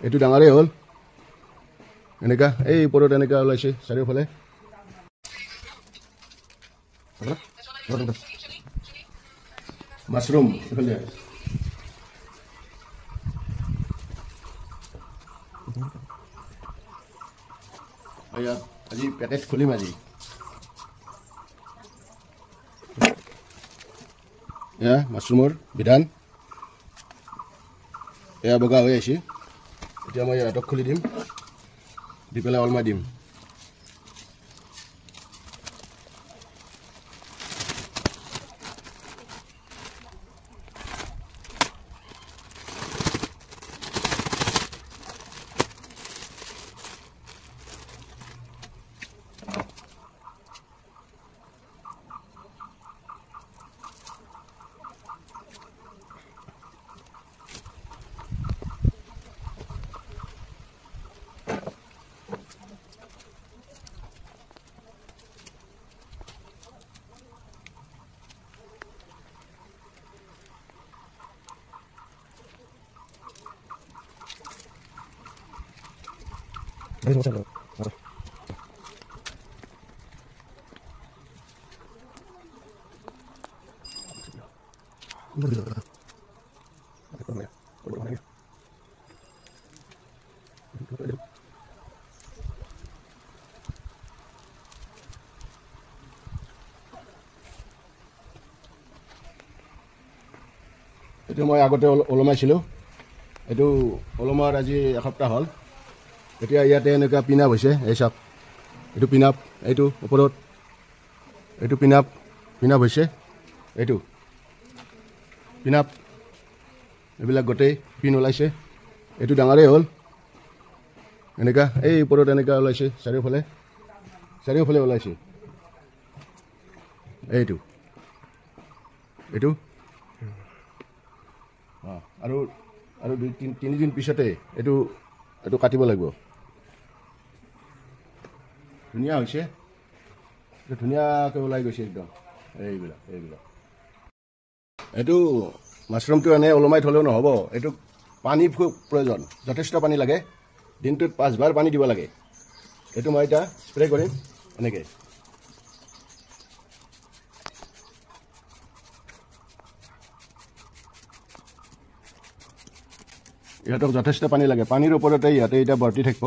এইটো ডাঙৰেই হ'ল এনেকা এই ওপৰত এনেকা ওলাইছে চাৰিওফালে মাছৰুম এইফালে আজি পেকেট খুলিম আজি এয়া মাছৰুমৰ বিধান এয়া বগা হৈ আহিছে এতিয়া মই ইয়াতক খুলি দিম দি পেলাই অলমাই দিম Đấy, rồi. এইটো মই আগতে ওলমাইছিলোঁ এইটো ওলমাৰ আজি এসপ্তাহ হ'ল এতিয়া ইয়াতে এনেকুৱা পিনাপ হৈছে এই চাওক এইটো পিনাপ এইটো ওপৰত এইটো পিনাপ হৈছে এইটো পিনাপ এইবিলাক গোটেই পিন ওলাইছে এইটো ডাঙৰেই হ'ল এনেকা এই ওপৰত এনেকা ওলাইছে চাৰিওফালে ওলাইছে এইটো আৰু আৰু 2-3 দিন পিছতে এইটো কাটিব লাগিব ধুনীয়া হৈছে ধুনীয়াকৈ ওলাই গৈছে একদম এইবিলাক এইটো মাছৰুমটো এনেই ওলমাই থ'লেও নহ'ব এইটো পানী প্ৰয়োজন যথেষ্ট পানী লাগে দিনটোত 5 বাৰ পানী দিব লাগে এইটো মই এতিয়া স্প্ৰে কৰিম এনেকৈ ইহঁতক যথেষ্ট পানী লাগে পানীৰ ওপৰতে ইহঁতে এতিয়া ভৰ্তি থাকিব